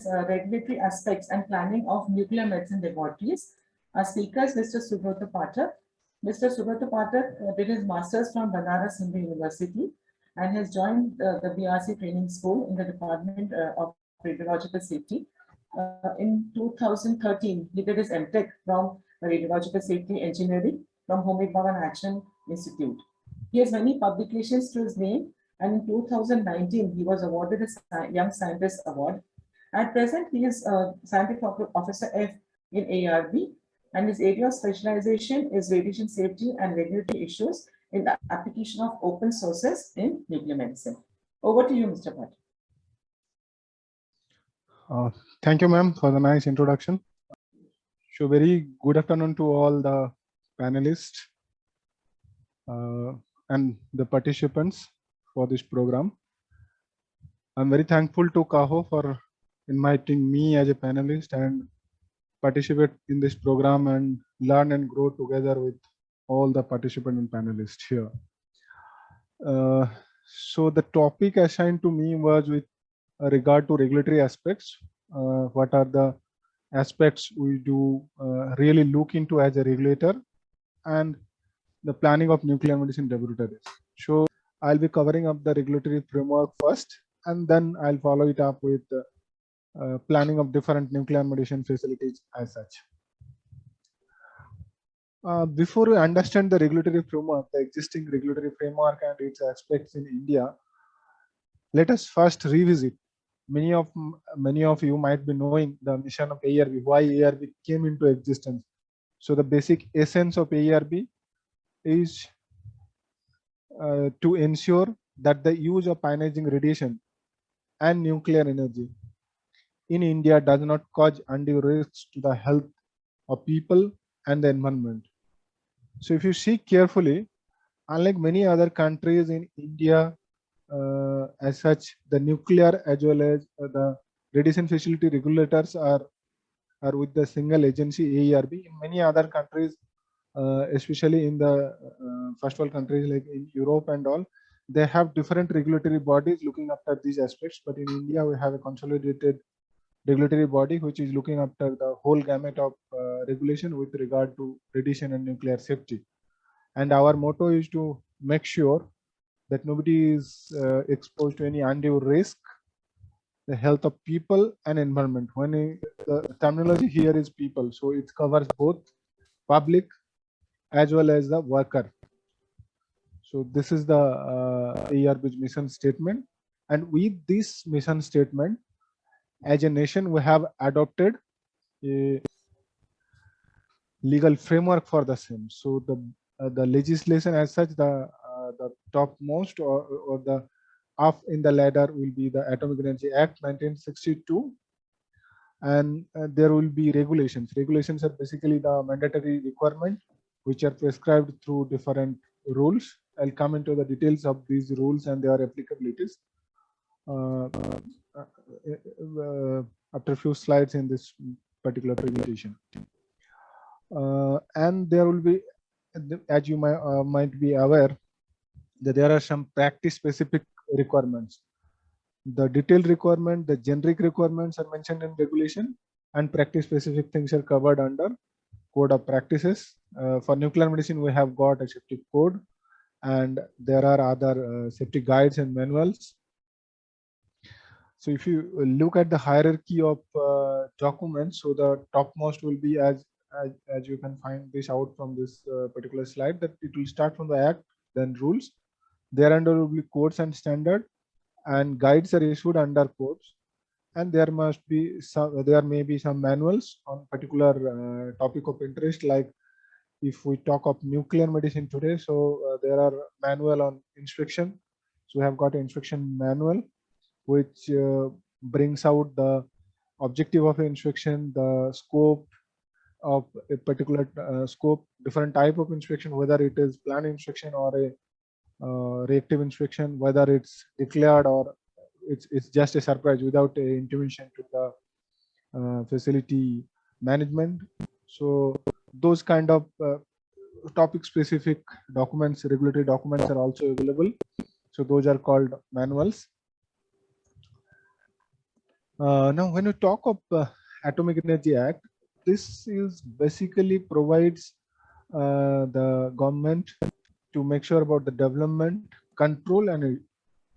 Regulatory Aspects and Planning of Nuclear Medicine Laboratories. Our speaker is Mr. Subrata Pathak. Mr. Subrata Pathak did his master's from Banaras Hindu University and has joined the BRC Training School in the Department of Radiological Safety. In 2013, he did his MTech from Radiological Safety Engineering from Homi Bhavan Action Institute. He has many publications to his name, and in 2019, he was awarded a Young Scientist Award. At present, he is Scientific Officer F in ARB, and his area of specialization is radiation safety and regulatory issues in the application of open sources in nuclear medicine. Over to you, Mr. Pathak. Thank you, ma'am, for the nice introduction. So very good afternoon to all the panelists and the participants for this program. I'm very thankful to KAHO for inviting me as a panelist and participate in this program and learn and grow together with all the participants and panelists here. So the topic assigned to me was with regard to regulatory aspects. What are the aspects we do really look into as a regulator, and the planning of nuclear medicine laboratories. So I'll be covering up the regulatory framework first, and then I'll follow it up with planning of different nuclear medicine facilities as such. Before we understand the regulatory framework, the existing regulatory framework and its aspects in India, let us first revisit. Many of you might be knowing the mission of ARB, why ARB came into existence. So the basic essence of ARB is to ensure that the use of ionizing radiation and nuclear energy in India does not cause undue risks to the health of people and the environment. So if you see carefully, unlike many other countries in India, as such, the nuclear as well as the radiation facility regulators are with the single agency ARB. In many other countries, especially in the first world countries like in Europe and all, they have different regulatory bodies looking after these aspects. But in India, we have a consolidated regulatory body which is looking after the whole gamut of regulation with regard to radiation and nuclear safety. And our motto is to make sure that nobody is exposed to any undue risk, the health of people and environment. When the terminology here is people, so it covers both public as well as the worker. So this is the ARB's mission statement, and with this mission statement, as a nation, we have adopted a legal framework for the same. So the legislation as such, the topmost or the up in the ladder will be the Atomic Energy Act 1962, and there will be regulations. Regulations are basically the mandatory requirement which are prescribed through different rules. I'll come into the details of these rules and their applicabilities after a few slides in this particular presentation. And there will be, as you might be aware, that there are some practice specific requirements. The detailed requirement, the generic requirements are mentioned in regulation, and practice specific things are covered under code of practices. For nuclear medicine, we have got a safety code, and there are other safety guides and manuals. So if you look at the hierarchy of documents, so the topmost will be as you can find this out from this particular slide, that it will start from the act, then rules. Thereunder will be codes and standard, and guides are issued under codes, and there may be some manuals on particular topic of interest. Like if we talk of nuclear medicine today, so there are manual on inspection. So we have got an inspection manual which brings out the objective of inspection, the scope of a particular scope, different type of inspection, whether it is planned inspection or a reactive inspection, whether it's declared or it's just a surprise without a intervention to the facility management. So those kind of topic specific documents, regulatory documents are also available. So those are called manuals. Now, when we talk of Atomic Energy Act, this is basically provides the government to make sure about the development, control, and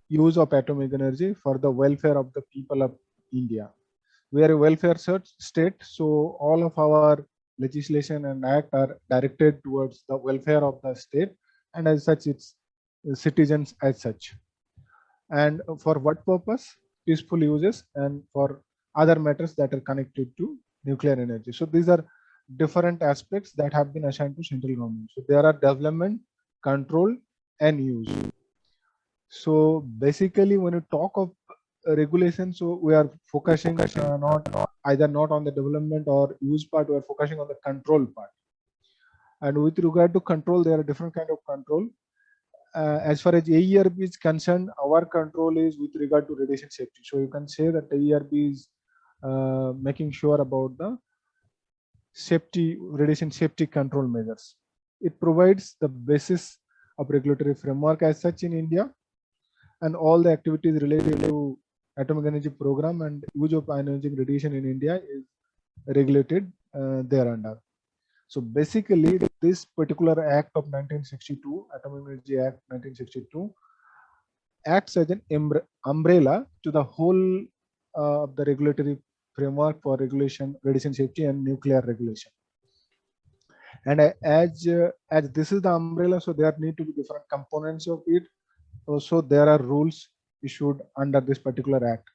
use of atomic energy for the welfare of the people of India. We are a welfare state, so all of our legislation and act are directed towards the welfare of the state, and as such, its citizens as such. And for what purpose? Peaceful uses and for other matters that are connected to nuclear energy. So these are different aspects that have been assigned to central government. So there are development, control, and use. So basically, when you talk of regulation, so we are focusing not on the development or use part, we are focusing on the control part. And with regard to control, there are different kind of control. As far as AERB is concerned, our control is with regard to radiation safety. So you can say that AERB is making sure about the safety, radiation safety control measures. It provides the basis of regulatory framework as such in India, and all the activities related to atomic energy program and use of ionizing radiation in India is regulated thereunder. So basically, this particular Act of 1962, Atomic Energy Act 1962, acts as an umbrella to the whole of the regulatory framework for regulation, radiation safety, and nuclear regulation. And as this is the umbrella, so there need to be different components of it. Also, there are rules issued under this particular act.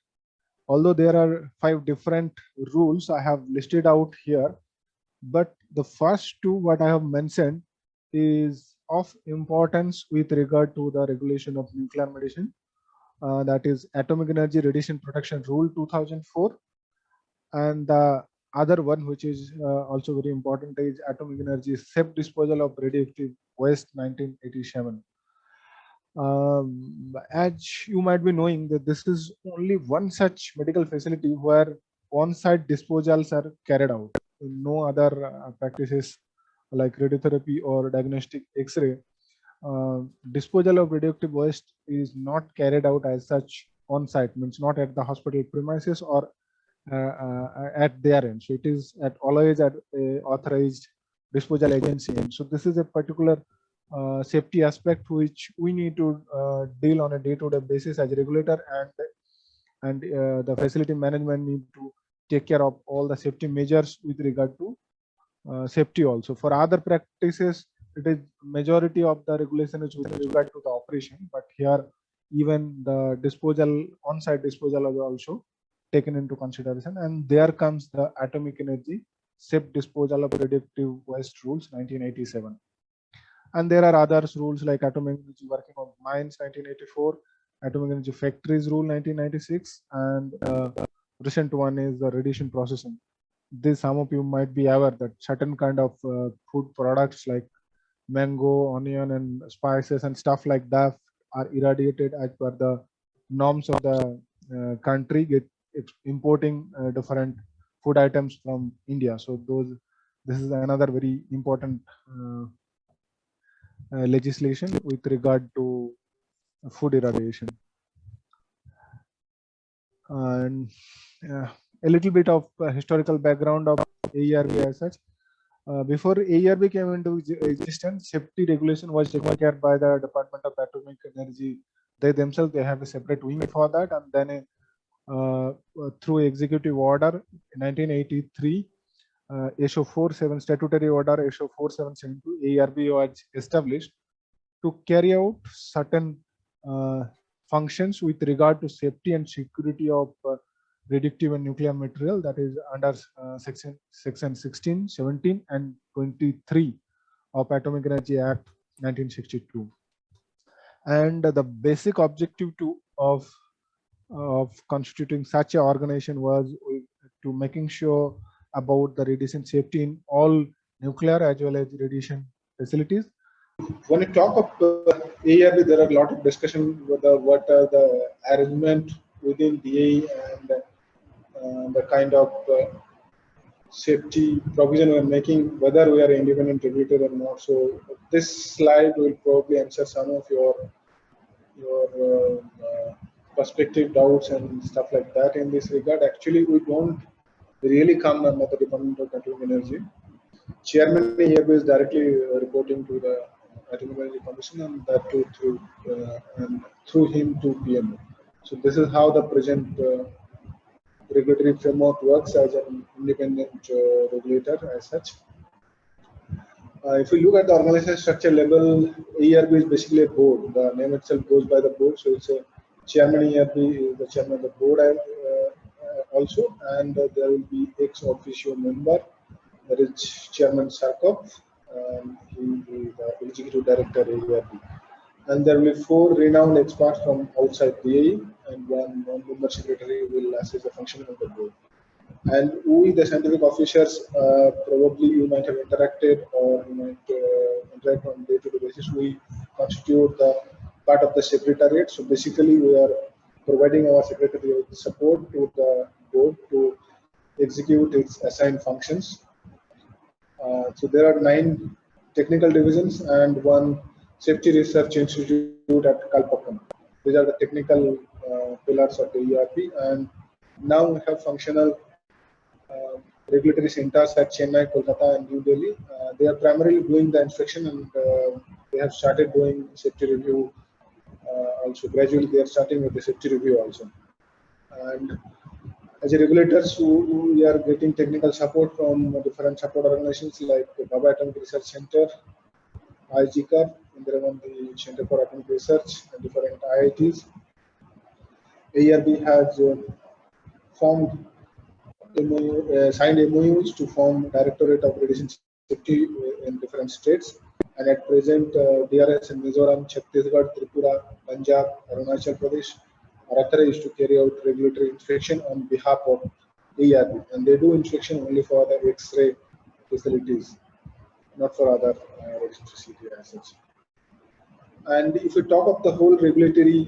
Although there are 5 different rules I have listed out here, but the first 2 what I have mentioned is of importance with regard to the regulation of nuclear medicine. That is Atomic Energy Radiation Protection Rule 2004, and the other one which is also very important is Atomic Energy Safe Disposal of Radioactive Waste 1987. As you might be knowing that this is only one such medical facility where on-site disposals are carried out. No other practices like radiotherapy or diagnostic X-ray. Disposal of radioactive waste is not carried out as such on-site, means not at the hospital premises or at their end. So it is always at a authorized disposal agency. And so this is a particular safety aspect which we need to deal on a day-to-day basis as a regulator, and the facility management need to take care of all the safety measures with regard to safety also. For other practices, it is majority of the regulation is with regard to the operation, but here even the disposal, on-site disposal is also taken into consideration. And there comes the Atomic Energy Safe Disposal of Radioactive Waste Rules 1987. And there are others rules like Atomic Energy Working on Mines 1984, Atomic Energy Factories Rule 1996, and recent one is the radiation processing. This, some of you might be aware that certain kind of food products like mango, onion, and spices and stuff like that are irradiated as per the norms of the country, get importing different food items from India. So this is another very important legislation with regard to food irradiation. And a little bit of historical background of AERB as such. Before AERB came into existence, safety regulation was taken care by the Department of Atomic Energy. They themselves, they have a separate wing for that, and then through executive order in 1983, SO 47 statutory order SO 4772, AERB was established to carry out certain functions with regard to safety and security of radioactive and nuclear material, that is under section 16, 17, and 23 of Atomic Energy Act 1962. And the basic objective of constituting such an organization was to making sure about the radiation safety in all nuclear as well as radiation facilities. When you talk of AERB, there are a lot of discussion whether what are the arrangement within DAE and the kind of safety provision we are making, whether we are independent regulator or not. So this slide will probably answer some of your perspective doubts and stuff like that in this regard. Actually, we don't really come under the Department of Atomic Energy. Chairman EAB is directly reporting to the Atomic Energy Commission, and that too through him to PMO. So this is how the present regulatory framework works as an independent regulator as such. If you look at the organizational structure level, ERB is basically a board. The name itself goes by the board, so it's a chairman. ERB is the chairman of the board also, and there will be ex officio member. That is Chairman Sarkov, and he is the executive director of ERB. And there will be 4 renowned experts from outside BAE, and one member secretary will assist the functioning of the board. And we, the scientific officers, probably you might have interacted or you might interact on day-to-day basis. We constitute the part of the secretariat. So basically, we are providing our secretariat support to the board to execute its assigned functions. So there are 9 technical divisions and 1 safety research institute at Kalpakkam. These are the technical pillars of the ERP, and now we have functional regulatory centers at Chennai, Kolkata, and New Delhi. They are primarily doing the inspection, and they have started doing safety review also. Gradually, they are starting with the safety review also. And as a regulators, we are getting technical support from different support organizations like the Bhabha Atomic Research Center, IGCAR, Indira Gandhi Center for Atomic Research, and different IITs. ARB has formed signed MOUs to form Directorate of Radiation Safety in different states, and at present DRS in Mizoram, Chhattisgarh, Tripura, Punjab, Arunachal Pradesh are authorized to carry out regulatory inspection on behalf of ARB, and they do inspection only for the X-ray facilities, not for other radiation facilities as such. And if we talk of the whole regulatory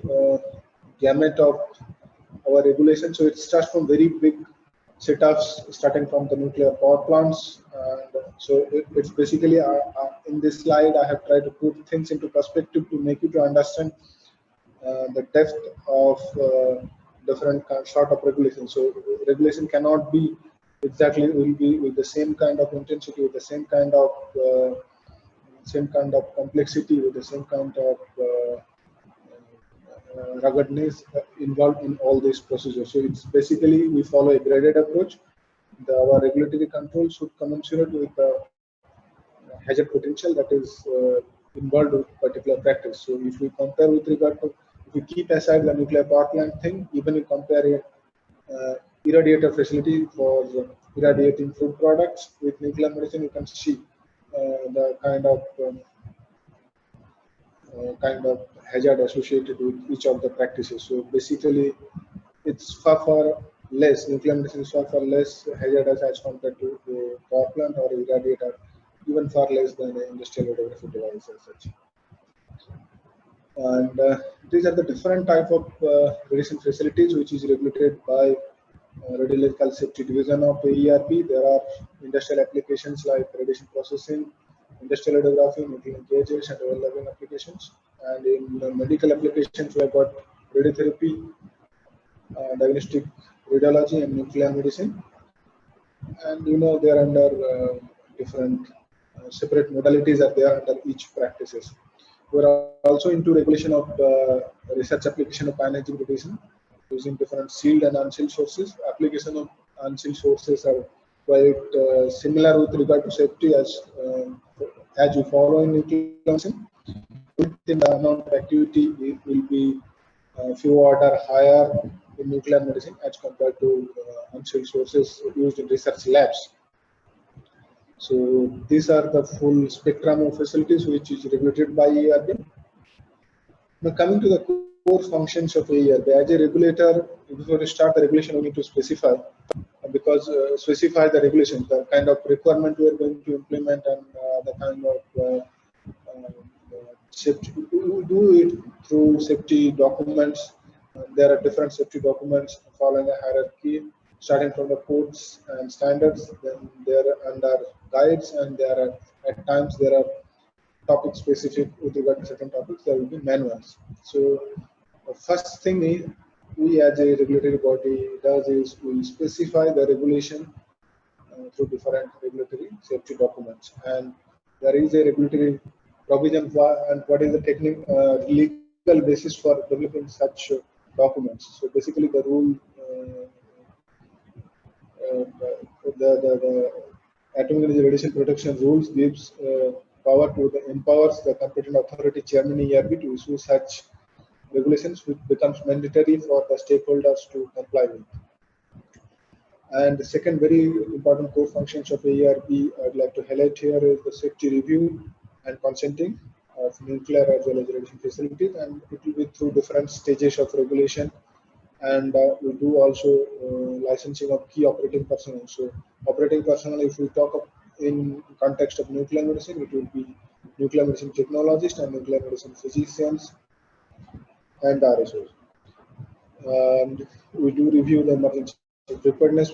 gamut of our regulation, so it starts from very big setups, starting from the nuclear power plants. And so it's basically in this slide I have tried to put things into perspective to make you to understand the depth of different sort of regulation. So regulation cannot be exactly will be with the same kind of intensity, with the same kind of complexity, with the same kind of ruggedness involved in all these procedures. So it's basically we follow a graded approach. Our regulatory control should commensurate with the hazard potential that is involved with particular practice. So if we compare with regard to, if we keep aside the nuclear power plant thing, even if we compare a irradiator facility for irradiating food products with nuclear medicine, you can see the kind of hazard associated with each of the practices. So basically, it's far less. Nuclear medicine is far less hazardous as compared to the power plant or irradiator, even far less than the industrial radiography device as such. And these are the different type of radiation facilities which is regulated by Radiological Safety Division of AERB. There are industrial applications like radiation processing, industrial radiography, nuclear cages, and overlapping applications. And in medical applications, we have got radiotherapy, diagnostic radiology, and nuclear medicine. And they are under different separate modalities are there under each practices. We are also into regulation of research application of ionizing radiation using different sealed and unsealed sources. Application of unsealed sources are quite similar with regard to safety as you follow in nuclear medicine. Within the amount of activity, it will be few order higher in nuclear medicine as compared to unsealed sources used in research labs. So these are the full spectrum of facilities which is regulated by AERB. Now coming to the core functions of AERB, as a regulator, before we start the regulation, we need to specify specify the regulation, the kind of requirement we are going to implement, and the kind of safety. We do it through safety documents. There are different safety documents following a hierarchy, starting from the codes and standards. Then they are under guides, and there are at times there are topic specific with regard to certain topics. There will be manuals. So the first thing is we as a regulatory body does is we specify the regulation through different regulatory safety documents, and there is a regulatory provision for and what is the legal basis for developing such documents. So basically, the rule, the Atomic Energy Radiation Protection Rules gives power to empowers the competent authority chairman ERB to issue such regulations, which becomes mandatory for the stakeholders to comply with. And the second very important core functions of AERB I'd like to highlight here is the safety review and consenting of nuclear as well as radiation facilities, and it will be through different stages of regulation. And we do also licensing of key operating personnel. So operating personnel, if we talk of in context of nuclear medicine, it will be nuclear medicine technologists and nuclear medicine physicians and RSOs. And we do review the emergency preparedness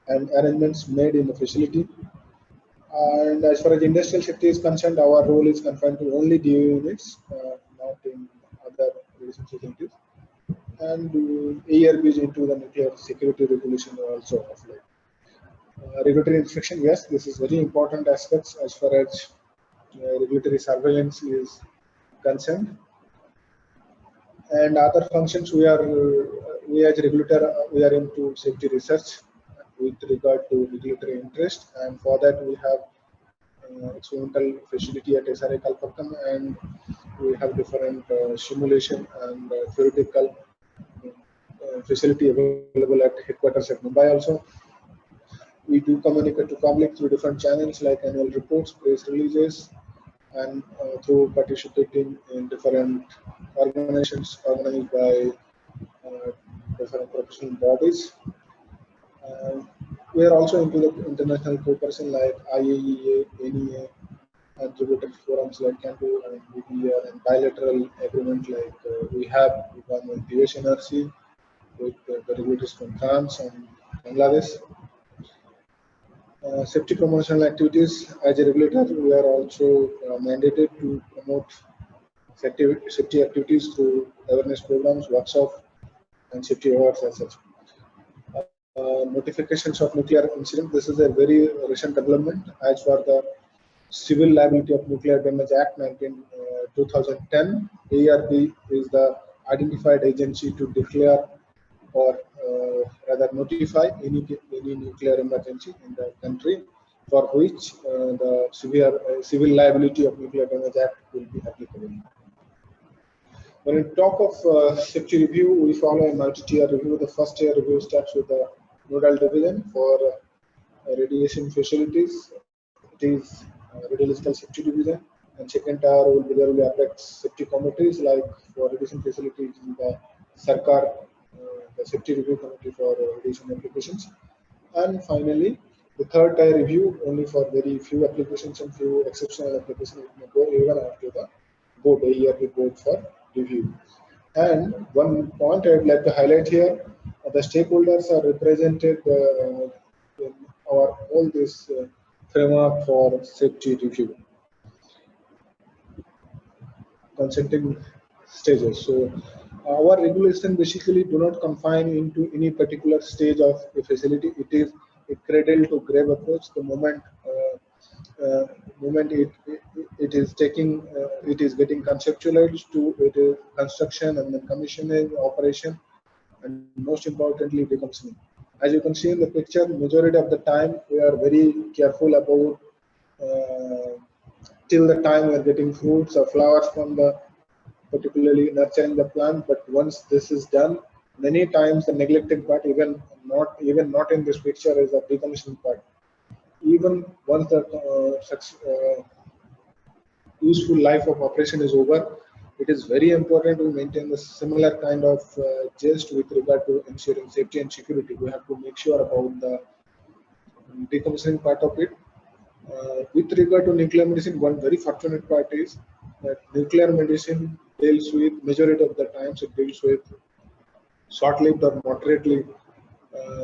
and arrangements made in the facility. And as far as industrial safety is concerned, our role is confined to only DO units, not in other radiation facilities. And AERB is into the nuclear security regulation also of like regulatory inspection. Yes, this is very important aspects as far as regulatory surveillance is concerned. And other functions we as regulator we are into safety research with regard to regulatory interest, and for that we have experimental facility at SRA Kalpakkam, and we have different simulation and theoretical facility available at headquarters at Mumbai also. We do communicate to public through different channels like annual reports, press releases, and through participating in different organizations organized by different professional bodies. We are also into the international cooperation like IAEA, NEA, and regulatory forums like CANDO and BPR, and bilateral agreement like we have one with the US NRC, with the regulators from France and Bangladesh. Safety promotional activities. As a regulator, we are also mandated to promote safety activities through awareness programs, workshops, and safety awards as such. Notifications of nuclear incident. This is a very recent development. As for the Civil Liability of Nuclear Damage Act 2010, AERB is the identified agency to declare or rather notify any nuclear emergency in the country for which the Civil Liability of Nuclear Damage Act will be applicable. When we talk of safety review, we follow a multi-tier review. The first tier review starts with the nodal division for radiation facilities. It is radiological safety division, and second tier will be there will be apex safety committees like for radiation facilities in the Sarkar, the safety review committee for radiation applications, and finally the third tier review only for very few applications and few exceptional applications. It may go even after the board, AERB board for review. And one point I'd like to highlight here, the stakeholders are represented in all this framework for safety review, consenting stages. So our regulation basically do not confine into any particular stage of a facility. It is a cradle to grave approach. The moment it is taking it is getting conceptualized to it is construction and then commissioning, operation, and most importantly decommissioning. As you can see in the picture, majority of the time we are very careful about till the time we are getting fruits or flowers from the particularly nurturing the plant. But once this is done, many times the neglected part, even not in this picture, is the decommissioning part. Even once the useful life of operation is over, it is very important to maintain a similar kind of gist with regard to ensuring safety and security. We have to make sure about the decommissioning part of it. With regard to nuclear medicine, one very fortunate part is that nuclear medicine deals with majority of the times it deals with short-lived or moderately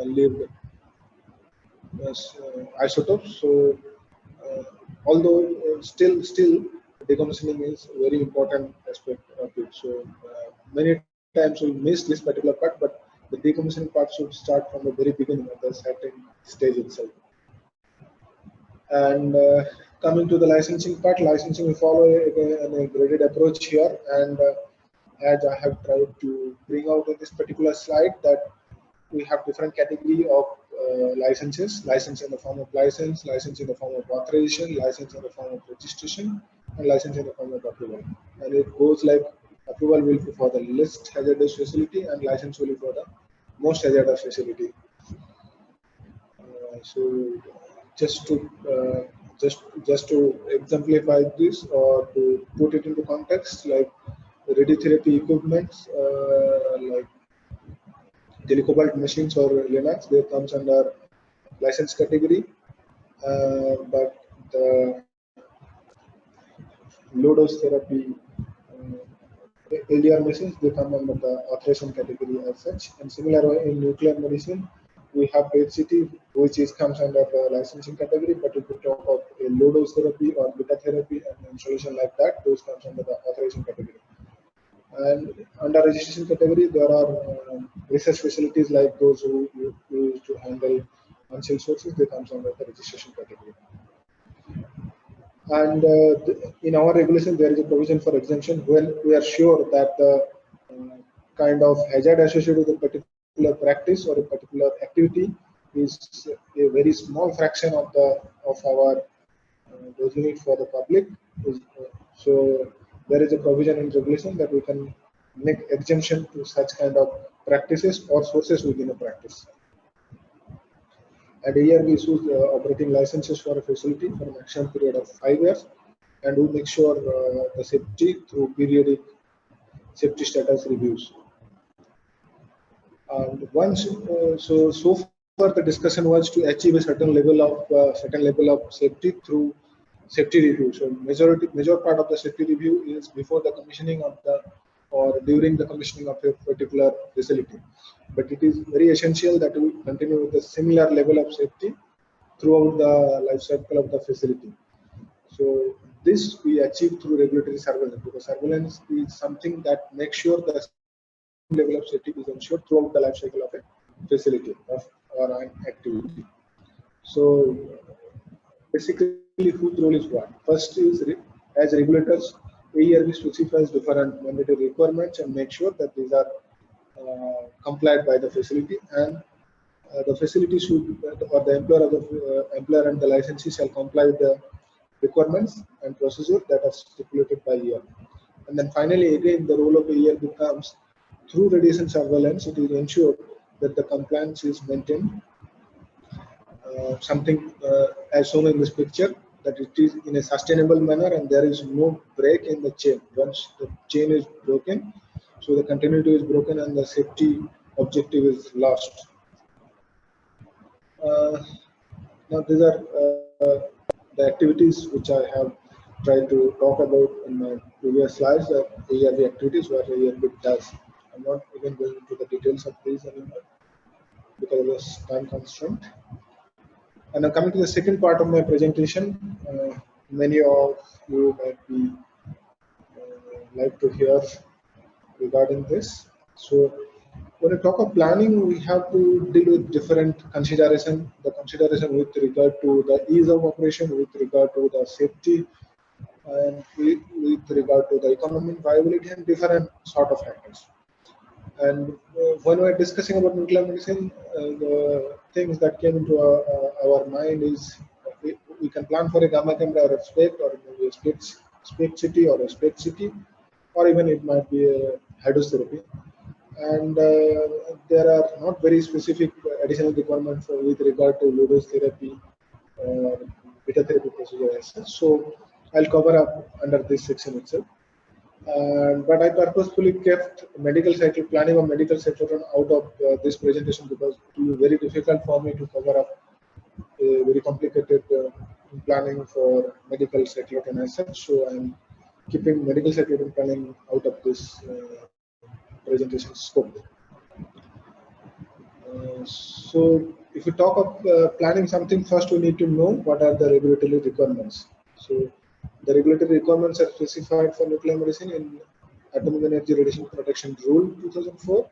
lived isotopes. So although still decommissioning is a very important aspect of it. So many times we miss this particular part, but the decommissioning part should start from the very beginning of the setting stage itself. And coming to the licensing part, licensing we follow a graded approach here, and as I have tried to bring out in this particular slide, that we have different category of licenses: license in the form of license, license in the form of authorization, license in the form of registration, and license in the form of approval. And it goes like approval will be for the least hazardous facility, and license will be for the most hazardous facility. So just to exemplify this, or to put it into context, like radiotherapy equipments, like telecobalt machines or Linux, they comes under license category, but the low dose therapy LDR machines, they come under the authorization category as such. And similarly in nuclear medicine, we have PET-CT, which comes under the licensing category, but if we talk of a low dose therapy or beta therapy and installation like that, those comes under the authorization category. And under registration category, there are research facilities like those who use to handle unsealed sources, they comes under the registration category. And in our regulation, there is a provision for exemption when we are sure that the kind of hazard associated with a particular practice or a particular activity is a very small fraction of our dose limit for the public. So there is a provision in regulation that we can make exemption to such kind of practices or sources within a practice. And a year we issue operating licenses for a facility for a maximum period of 5 years, and we make sure the safety through periodic safety status reviews. And once so far the discussion was to achieve a certain level of safety through safety review. So major part of the safety review is before the commissioning of the or during the commissioning of a particular facility. But it is very essential that we continue with a similar level of safety throughout the life cycle of the facility. So this we achieve through regulatory surveillance, because surveillance is something that makes sure the level of safety is ensured throughout the life cycle of a facility or an activity. So basically, whose role is what? First is, as regulators, AERB specifies different mandatory requirements and make sure that these are complied by the facility, and the facility should, or the employer and the licensee shall comply with the requirements and procedure that are stipulated by AERB. And then finally, again, the role of AERB becomes through radiation surveillance, it is ensured that the compliance is maintained. Something as shown in this picture, that it is in a sustainable manner and there is no break in the chain. Once the chain is broken, so the continuity is broken and the safety objective is lost. Now these are the activities which I have tried to talk about in my previous slides, the AERB activities what AERB does. I'm not even going into the details of these anymore because of this time constraint. And now coming to the second part of my presentation, many of you might be like to hear regarding this. So when we talk of planning, we have to deal with different consideration. The consideration with regard to the ease of operation, with regard to the safety, and with regard to the economic viability, and different sort of factors. And when we're discussing about nuclear medicine, the things that came into our mind is we can plan for a gamma camera or a SPECT, or maybe a SPECT-CT or a SPECT-CT, or even it might be a hydrotherapy. And there are not very specific additional requirements with regard to low dose therapy or beta therapy procedure as such. So I'll cover up under this section itself. But I purposefully kept medical cycle planning or medical cyclotron out of this presentation because it will be very difficult for me to cover up a very complicated planning for medical cyclotron as such. So I'm keeping medical cyclotron planning out of this presentation scope. So if we talk of planning something, first we need to know what are the regulatory requirements. So The regulatory requirements are specified for nuclear medicine in Atomic Energy Radiation Protection Rule 2004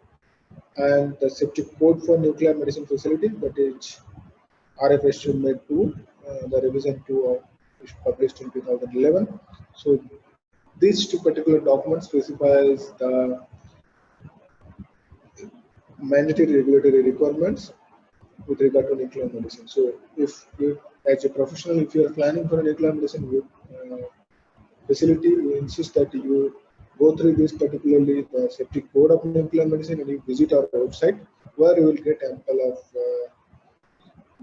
and the safety code for nuclear medicine facility, that is RFS Med 2, the revision 2 is published in 2011. So these two particular documents specifies the mandatory regulatory requirements with regard to nuclear medicine. So if you, as a professional, if you are planning for a nuclear medicine facility, we insist that you go through this, particularly the safety code of nuclear medicine, and you visit our website where you will get ample of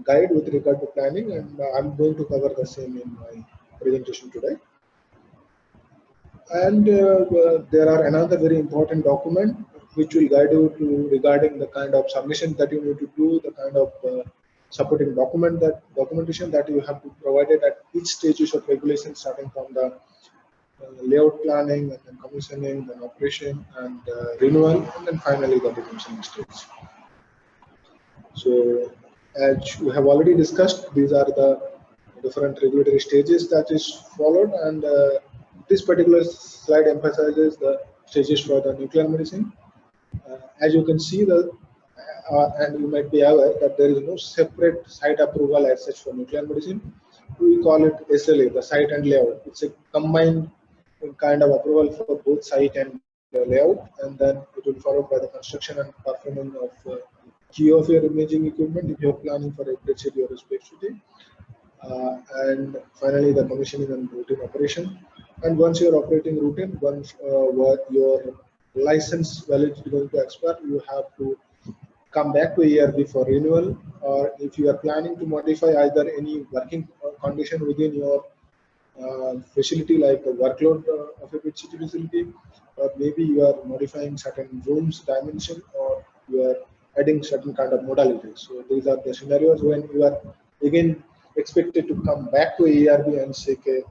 guide with regard to planning, and I'm going to cover the same in my presentation today. And there are another very important document which will guide you to regarding the kind of submission that you need to do, the kind of supporting documentation that you have to provide it at each stages of regulation, starting from the layout planning, and then commissioning, then operation, and renewal, and then finally the decommissioning stage. So as we have already discussed, these are the different regulatory stages that is followed, and this particular slide emphasizes the stages for the nuclear medicine. As you can see, and you might be aware that there is no separate site approval as such for nuclear medicine. We call it SLA, the site and layout. It's a combined kind of approval for both site and layout, and then it will followed by the construction and performance of key of your imaging equipment if you're planning for a grid city or a space city. And finally the commissioning and routine operation. And once you're operating routine, once your license validity is going to expire, you have to come back to ARB for renewal, or if you are planning to modify either any working condition within your facility, like the workload of a grid city facility, or maybe you are modifying certain rooms dimension, or you are adding certain kind of modalities. So these are the scenarios when you are again expected to come back to ARB and seek a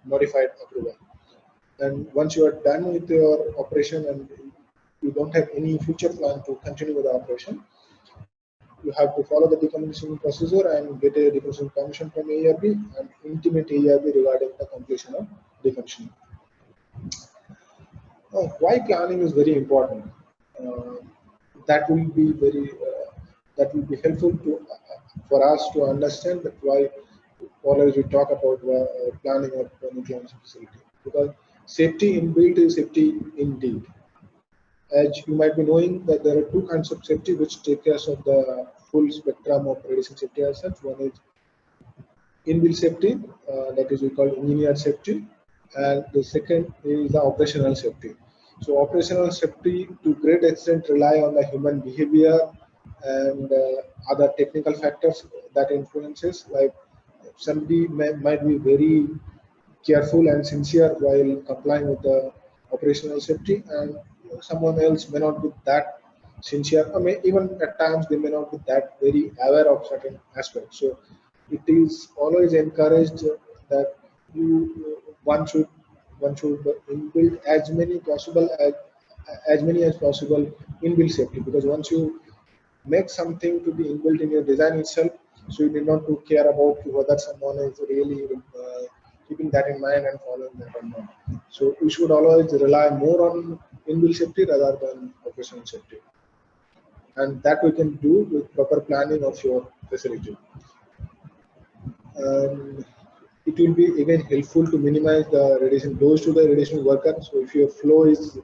modified approval. And once you are done with your operation and you don't have any future plan to continue with the operation, you have to follow the decommissioning procedure and get a decommissioning permission from ARB and intimate ARB regarding the completion of decommissioning. Why planning is very important? That will be helpful to for us to understand that why always we talk about planning of nuclear facility, because safety inbuilt is safety indeed. As you might be knowing that there are two kinds of safety which take care of the full spectrum of radiation safety as such. One is inbuilt safety, that is we call engineered safety, and the second is the operational safety. So operational safety to great extent rely on the human behavior and other technical factors that influences, like somebody might be very careful and sincere while complying with the operational safety, and someone else may not be that sincere, or even at times they may not be that very aware of certain aspects. So it is always encouraged that one should inbuild as many as possible inbuilt safety, because once you make something to be inbuilt in your design itself, so you need not to care about whether someone is really keeping that in mind and following that or not. So we should always rely more on inbuilt safety rather than operational safety, and that we can do with proper planning of your facility. It will be again helpful to minimize the radiation dose to the radiation worker. So if your flow is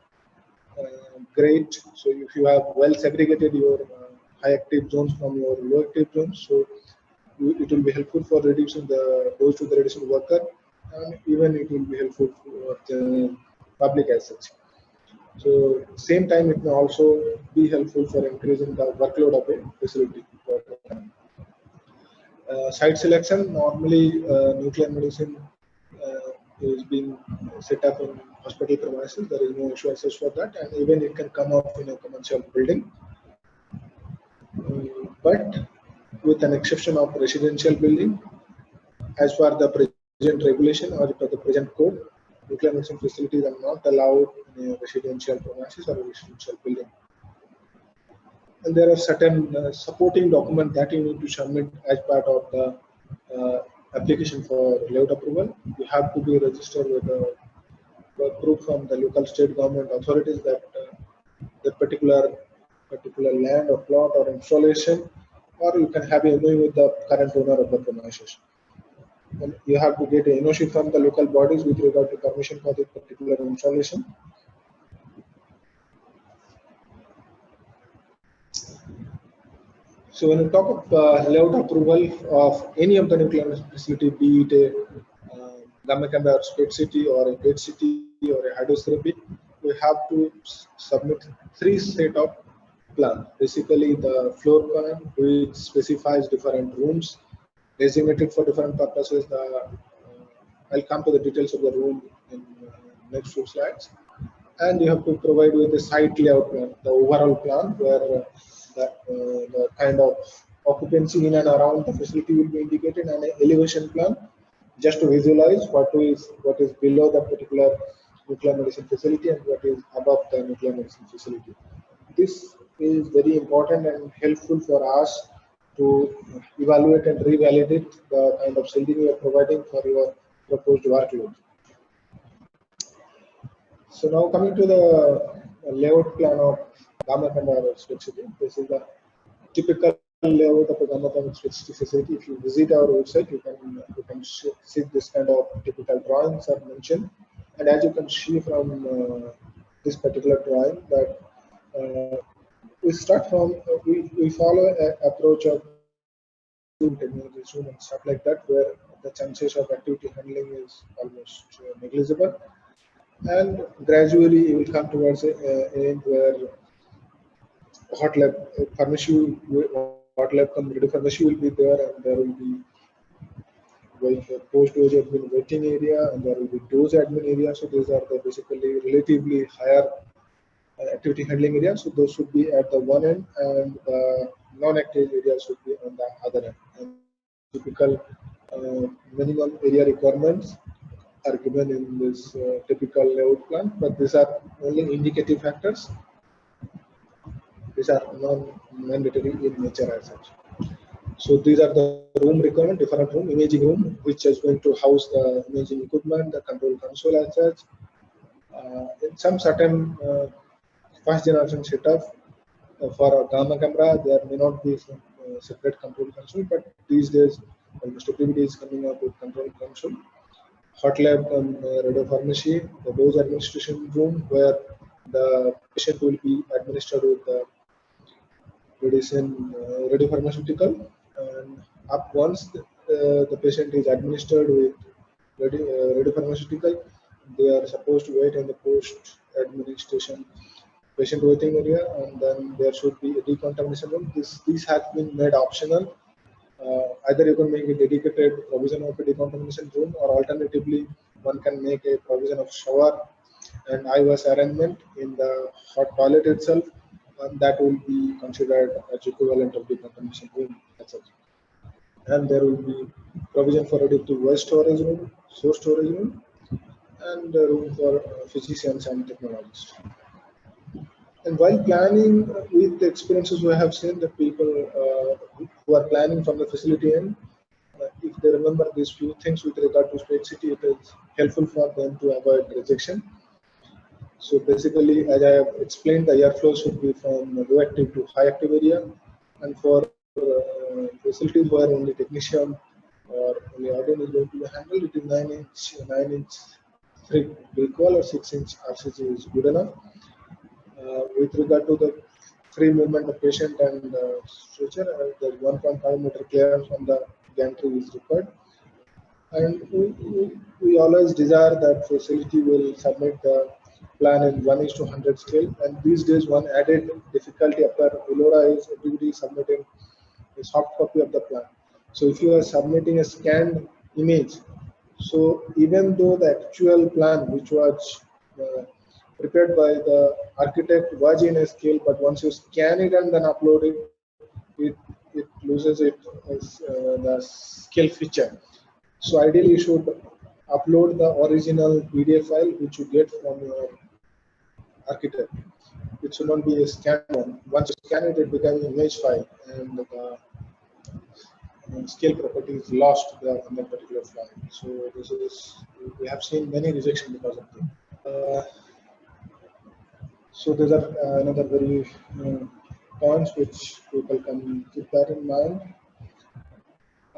great, so if you have well segregated your high active zones from your low active zones, so it will be helpful for reducing the dose to the radiation worker, and even it will be helpful for the public as such. So same time it may also be helpful for increasing the workload of a facility. Site selection, normally nuclear medicine is being set up in hospital premises. There is no issue as such for that, and even it can come up in a commercial building. But with an exception of residential building, as per the present regulation or per the present code, nuclear medicine facilities are not allowed in a residential premises or a residential building. And there are certain supporting documents that you need to submit as part of the application for layout approval, you have to be registered with a proof from the local state government authorities that the particular land or plot or installation, or you can have a MOU with the current owner of the premises. And you have to get a NOC from the local bodies with regard to permission for the particular installation. So when you talk of layout approval of any of the nuclear facility, be it a gamma camera or spade city or a gate city or a hydrotherapy, we have to submit 3 set of plan. Basically, the floor plan, which specifies different rooms designated for different purposes. I'll come to the details of the room in next few slides. And you have to provide with a site layout plan, the overall plan, where the kind of occupancy in and around the facility will be indicated, and an elevation plan just to visualize what is below the particular nuclear medicine facility and what is above the nuclear medicine facility. This is very important and helpful for us to evaluate and revalidate the kind of shielding you are providing for your proposed workload. So now coming to the layout plan of gamma camera city. This is the typical layout of a gamma camera facility. If you visit our website, you can see this kind of typical drawings are mentioned. And as you can see from this particular drawing, that we start from we follow an approach of technology zoom and stuff like that, where the chances of activity handling is almost negligible. And gradually you will come towards an end where hot lab pharmacy, hot lab ready pharmacy will be there, and there will be post dose admin waiting area, and there will be dose admin area. So these are the basically relatively higher activity handling areas. So those should be at the one end, and the non-active areas should be on the other end. And typical minimum area requirements are given in this typical layout plan, but these are only indicative factors. These are non-mandatory in nature as such. So these are the room requirement, different room, imaging room, which is going to house the imaging equipment, the control console as such. In some certain first generation setup for a gamma camera, there may not be some separate control console, but these days almost everybody is coming up with control console. Hot lab and radio pharmacy, the dose administration room where the patient will be administered with the medicine, radiopharmaceutical, and up once the patient is administered with radiopharmaceutical, they are supposed to wait in the post administration patient waiting area, and then there should be a decontamination room. This has been made optional. Either you can make a dedicated provision of a decontamination room, or alternatively one can make a provision of shower and eye wash arrangement in the hot toilet itself, and that will be considered as equivalent of decontamination room as such. And there will be provision for additive waste storage room, source storage room, and a room for physicians and technologists. And while planning, with the experiences we have seen, that people who are planning from the facility end, if they remember these few things with regard to spade city, it is helpful for them to avoid rejection. So basically, as I have explained, the airflow should be from low active to high active area, and for facilities where only technician or only audience is going to be handled, it is 9-inch 3 brick wall or 6-inch RCC is good enough. With regard to the free movement of patient and stretcher, the 1.5 meter clearance from the gantry is required. And we always desire that facility will submit the plan in 1:100 scale. And these days, one added difficulty after ELORA is everybody submitting a soft copy of the plan. So if you are submitting a scanned image, so even though the actual plan, which was prepared by the architect, was in a scale, but once you scan it and then upload it, it loses it as the scale feature. So ideally, you should upload the original PDF file which you get from your architect. It should not be a scanned one. Once you scan it, it becomes an image file, and scale property is lost there in that particular file. So this is, we have seen many rejection because of this. So these are another very points which people can keep that in mind.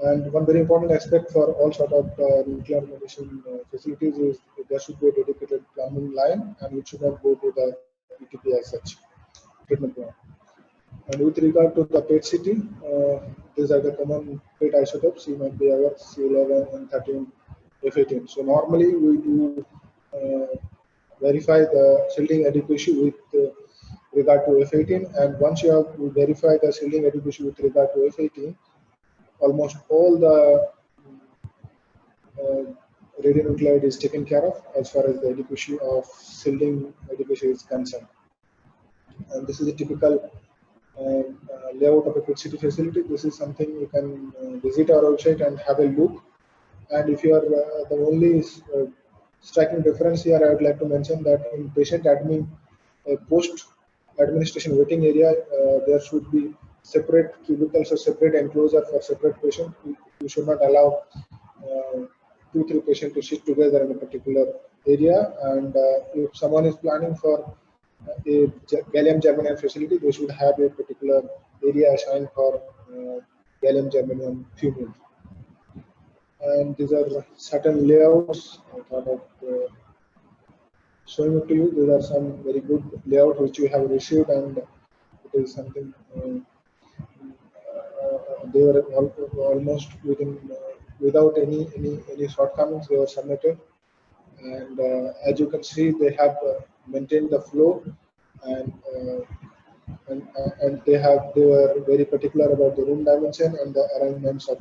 And one very important aspect for all sort of nuclear medicine facilities is there should be a dedicated plumbing line, and it should not go to the ETP as such, treatment plant. And with regard to the PET-CT, these are the common PET isotopes. You might be aware, C11 and 13, F18. So normally we do verify the shielding adequacy with regard to F18, and once you have verified the shielding adequacy with regard to F18, almost all the radionuclide is taken care of as far as the adequacy of shielding adequacy is concerned. And this is a typical layout of a PET-CT facility. This is something you can visit our website and have a look. And if you are the only striking difference here, I would like to mention that in patient admin post administration waiting area, there should be separate cubicles or separate enclosure for separate patient. You should not allow 2-3 patients to sit together in a particular area. And if someone is planning for a gallium germanium facility, they should have a particular area assigned for gallium germanium fume. And these are certain layouts. I thought of showing it to you. These are some very good layout which you have received, and it is something they were almost within without any shortcomings. They were submitted, and as you can see, they have maintained the flow, and they were very particular about the room dimension and the arrangements of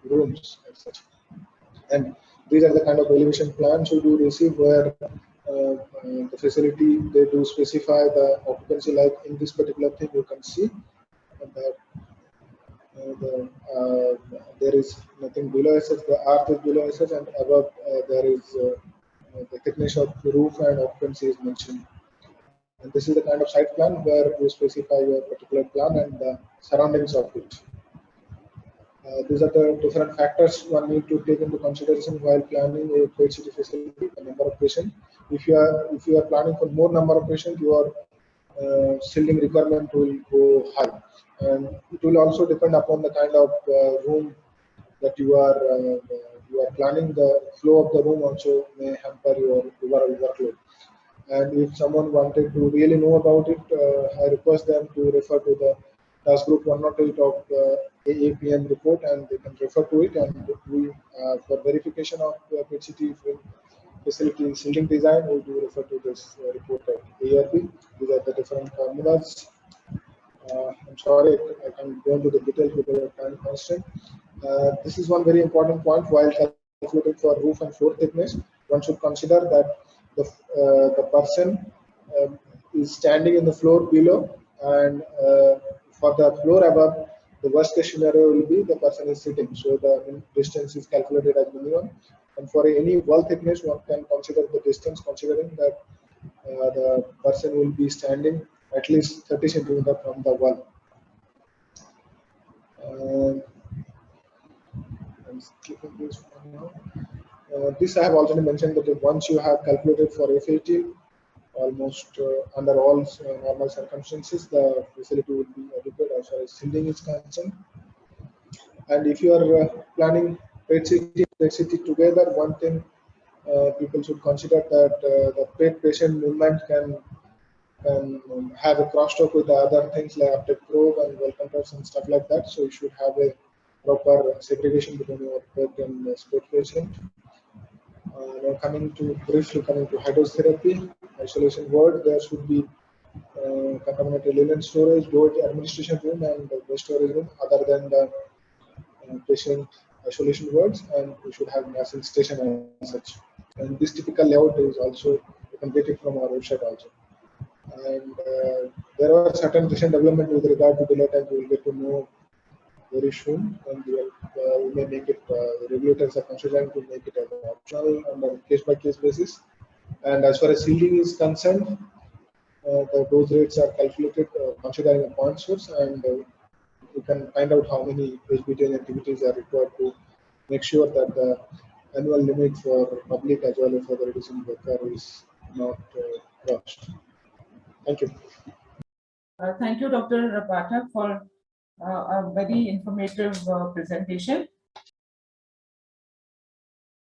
rooms as such. And these are the kind of elevation plans you do receive, where the facility, they do specify the occupancy, like in this particular thing you can see that there is nothing below SS, the earth is below SS, and above there is the thickness of the roof and occupancy is mentioned. And this is the kind of site plan where you specify your particular plan and the surroundings of it. These are the different factors one need to take into consideration while planning a PET-CT facility. The number of patients. If you are planning for more number of patients, your shielding requirement will go high, and it will also depend upon the kind of room that you are planning. The flow of the room also may hamper your overall workload. And if someone wanted to really know about it, I request them to refer to the task group 108 of the AAPM report, and they can refer to it. And we, for verification of PET-CT facility shielding design, we do refer to this report at ARB. These are the different formulas. I'm sorry, I can't go into the details because of time constraint. This is one very important point while calculating for roof and floor thickness. One should consider that the person is standing in the floor below, and for the floor above, the worst case scenario will be the person is sitting. So the distance is calculated as minimum. And for any wall thickness, one can consider the distance, considering that the person will be standing at least 30 centimeters from the wall. I'm skipping this one now. This I have already mentioned that once you have calculated for F18, almost under all normal circumstances, the facility will be adequate as far as shielding is concerned. And if you are planning PET-CT together, one thing people should consider that the PET patient movement can have a crosstalk with the other things like uptake probe and well controls and stuff like that. So you should have a proper segregation between your PET and SPECT patient. Now briefly coming to hydrotherapy, isolation ward, there should be contaminated linen storage, door administration room, and the storage room other than the patient isolation wards, and we should have nursing station as such. And this typical layout is also, you can get it from our website also. And there are certain recent development with regard to delay time. We will get to know very soon, and we may make it, regulators are considering to make it as an optional on a case-by-case basis. And as far as shielding is concerned, the dose rates are calculated considering a point source, and we can find out how many HBTN activities are required to make sure that the annual limit for public as well as for the reducing worker is not crossed. Thank you. Thank you, Dr. Pathak, for a very informative presentation.